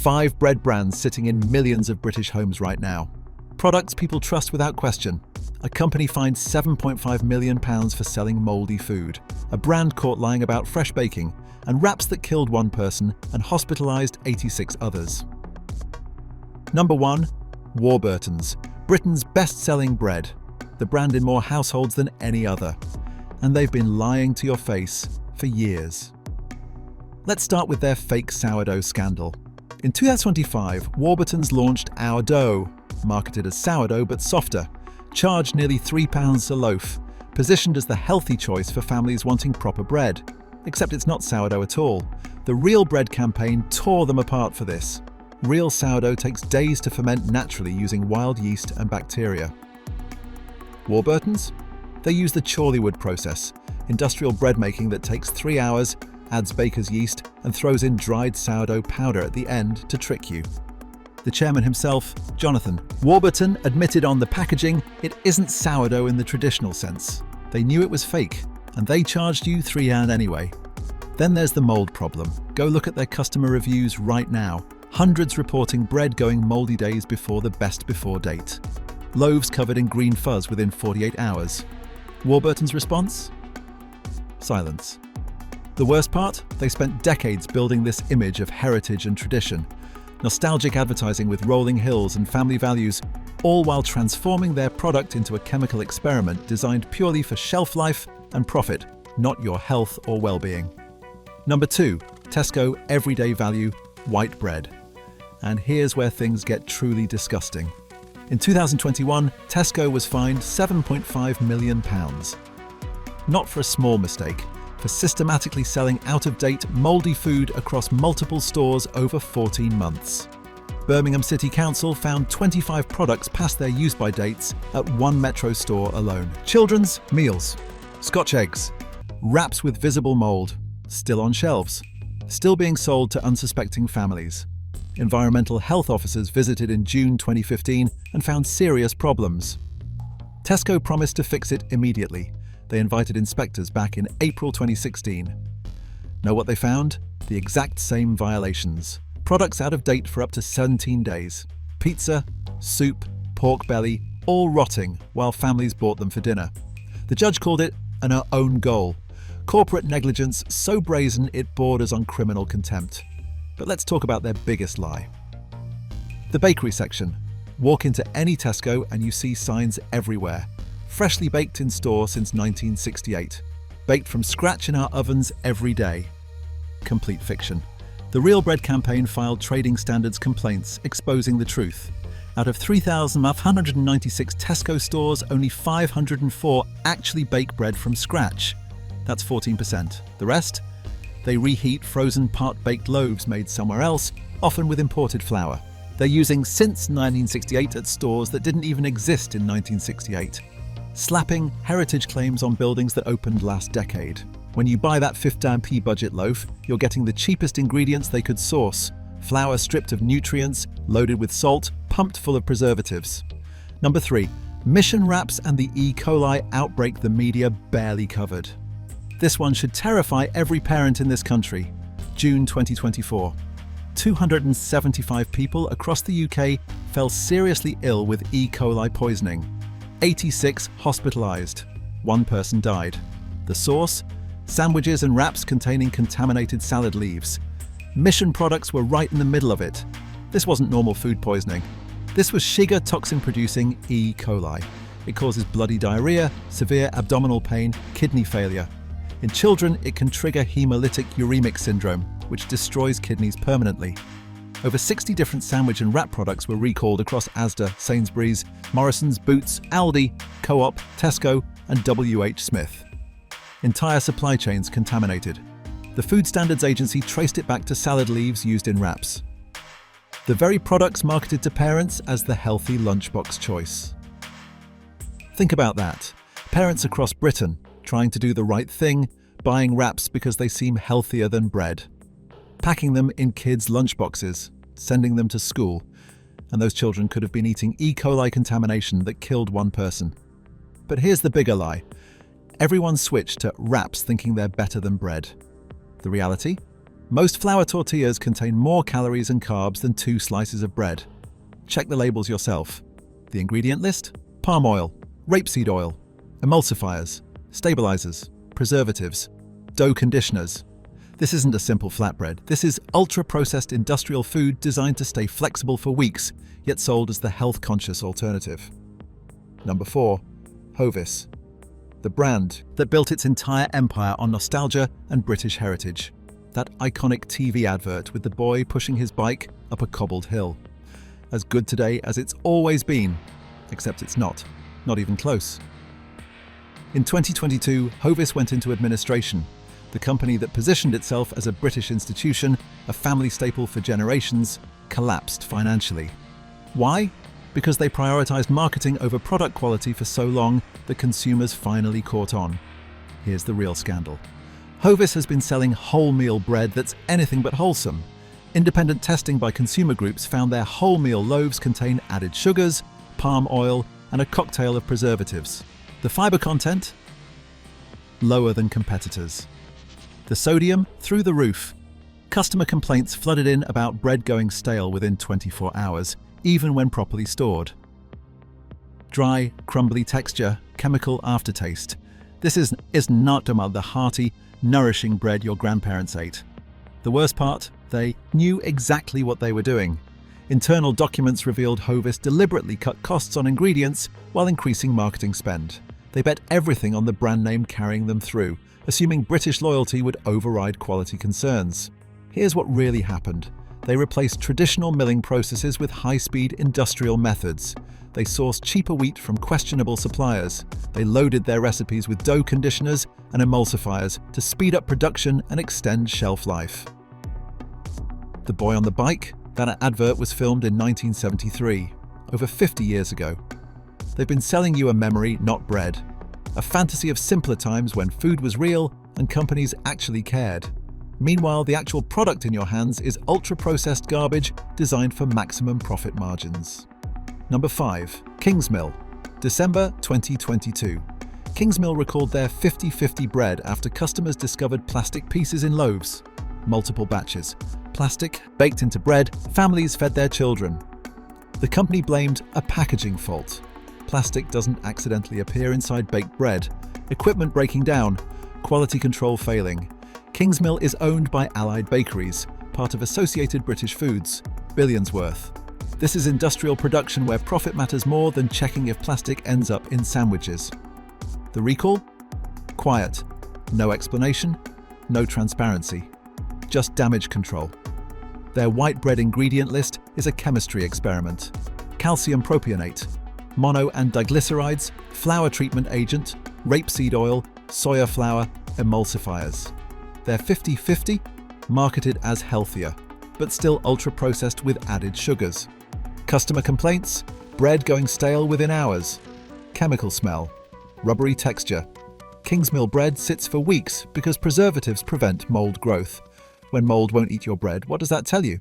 5 bread brands sitting in millions of British homes right now. Products people trust without question. A company fined £7.5 million for selling mouldy food. A brand caught lying about fresh baking. And wraps that killed 1 person and hospitalized 86 others. Number 1. Warburtons, Britain's best-selling bread. The brand in more households than any other. And they've been lying to your face for years. Let's start with their fake sourdough scandal. In 2025, Warburtons launched Our Dough, marketed as sourdough but softer, charged nearly £3 a loaf, positioned as the healthy choice for families wanting proper bread. Except it's not sourdough at all. The Real Bread campaign tore them apart for this. Real sourdough takes days to ferment naturally using wild yeast and bacteria. Warburtons? They use the Chorleywood process, industrial bread making that takes 3 hours, adds baker's yeast, and throws in dried sourdough powder at the end to trick you. The chairman himself, Jonathan Warburton, admitted on the packaging it isn't sourdough in the traditional sense. They knew it was fake, and they charged you £3 anyway. Then there's the mould problem. Go look at their customer reviews right now. Hundreds reporting bread going mouldy days before the best before date. Loaves covered in green fuzz within 48 hours. Warburton's response? Silence. The worst part? They spent decades building this image of heritage and tradition. Nostalgic advertising with rolling hills and family values, all while transforming their product into a chemical experiment designed purely for shelf life and profit, not your health or well-being. Number 2, Tesco Everyday Value White Bread. And here's where things get truly disgusting. In 2021, Tesco was fined £7.5 million. Not for a small mistake, for systematically selling out-of-date, mouldy food across multiple stores over 14 months. Birmingham City Council found 25 products past their use-by dates at 1 Metro store alone. Children's meals. Scotch eggs, wraps with visible mould, still on shelves, still being sold to unsuspecting families. Environmental health officers visited in June 2015 and found serious problems. Tesco promised to fix it immediately. They invited inspectors back in April 2016. Know what they found? The exact same violations. Products out of date for up to 17 days. Pizza, soup, pork belly, all rotting while families bought them for dinner. The judge called it an own goal. Corporate negligence so brazen it borders on criminal contempt. But let's talk about their biggest lie. The bakery section. Walk into any Tesco and you see signs everywhere. Freshly baked in store since 1968. Baked from scratch in our ovens every day. Complete fiction. The Real Bread campaign filed trading standards complaints exposing the truth. Out of 3,596 Tesco stores, only 504 actually bake bread from scratch. That's 14%. The rest? They reheat frozen part-baked loaves made somewhere else, often with imported flour. They're using since 1968 at stores that didn't even exist in 1968. Slapping heritage claims on buildings that opened last decade. When you buy that 15p budget loaf, you're getting the cheapest ingredients they could source. Flour stripped of nutrients, loaded with salt, pumped full of preservatives. Number 3. Mission wraps and the E. Coli outbreak the media barely covered. This one should terrify every parent in this country. June 2024. 275 people across the UK fell seriously ill with E. coli poisoning. 86 hospitalized. 1 person died. The source? Sandwiches and wraps containing contaminated salad leaves. Mission products were right in the middle of it. This wasn't normal food poisoning. This was Shiga toxin-producing E. coli. It causes bloody diarrhea, severe abdominal pain, kidney failure. In children, it can trigger hemolytic uremic syndrome, which destroys kidneys permanently. Over 60 different sandwich and wrap products were recalled across Asda, Sainsbury's, Morrison's, Boots, Aldi, Co-op, Tesco, and WH Smith. Entire supply chains contaminated. The Food Standards Agency traced it back to salad leaves used in wraps. The very products marketed to parents as the healthy lunchbox choice. Think about that. Parents across Britain trying to do the right thing, buying wraps because they seem healthier than bread. Packing them in kids' lunchboxes, sending them to school, and those children could have been eating E. coli contamination that killed 1 person. But here's the bigger lie. Everyone switched to wraps thinking they're better than bread. The reality? Most flour tortillas contain more calories and carbs than 2 slices of bread. Check the labels yourself. The ingredient list: palm oil, rapeseed oil, emulsifiers, stabilizers, preservatives, dough conditioners. This isn't a simple flatbread. This is ultra-processed industrial food designed to stay flexible for weeks, yet sold as the health-conscious alternative. Number 4. Hovis. The brand that built its entire empire on nostalgia and British heritage. That iconic TV advert with the boy pushing his bike up a cobbled hill. As good today as it's always been, except it's not even close. In 2022, Hovis went into administration. The company that positioned itself as a British institution, a family staple for generations, collapsed financially. Why? Because they prioritized marketing over product quality for so long that consumers finally caught on. Here's the real scandal. Hovis has been selling wholemeal bread that's anything but wholesome. Independent testing by consumer groups found their wholemeal loaves contain added sugars, palm oil, and a cocktail of preservatives. The fiber content? Lower than competitors. The sodium? Through the roof. Customer complaints flooded in about bread going stale within 24 hours, even when properly stored. Dry, crumbly texture, chemical aftertaste. This is not the hearty, nourishing bread your grandparents ate. The worst part? They knew exactly what they were doing. Internal documents revealed Hovis deliberately cut costs on ingredients while increasing marketing spend. They bet everything on the brand name carrying them through, assuming British loyalty would override quality concerns. Here's what really happened. They replaced traditional milling processes with high-speed industrial methods. They sourced cheaper wheat from questionable suppliers. They loaded their recipes with dough conditioners and emulsifiers to speed up production and extend shelf life. The Boy on the Bike? That advert was filmed in 1973, over 50 years ago. They've been selling you a memory, not bread. A fantasy of simpler times when food was real and companies actually cared. Meanwhile, the actual product in your hands is ultra-processed garbage designed for maximum profit margins. Number 5. Kingsmill. December 2022. Kingsmill recalled their 50/50 bread after customers discovered plastic pieces in loaves. Multiple batches. Plastic, baked into bread, families fed their children. The company blamed a packaging fault. Plastic doesn't accidentally appear inside baked bread. Equipment breaking down. Quality control failing. Kingsmill is owned by Allied Bakeries, part of Associated British Foods, billions worth. This is industrial production where profit matters more than checking if plastic ends up in sandwiches. The recall? Quiet. No explanation, no transparency. Just damage control. Their white bread ingredient list is a chemistry experiment. Calcium propionate, mono and diglycerides, flour treatment agent, rapeseed oil, soya flour, emulsifiers. They're 50/50, marketed as healthier, but still ultra-processed with added sugars. Customer complaints? Bread going stale within hours. Chemical smell. Rubbery texture. Kingsmill bread sits for weeks because preservatives prevent mold growth. When mold won't eat your bread, what does that tell you?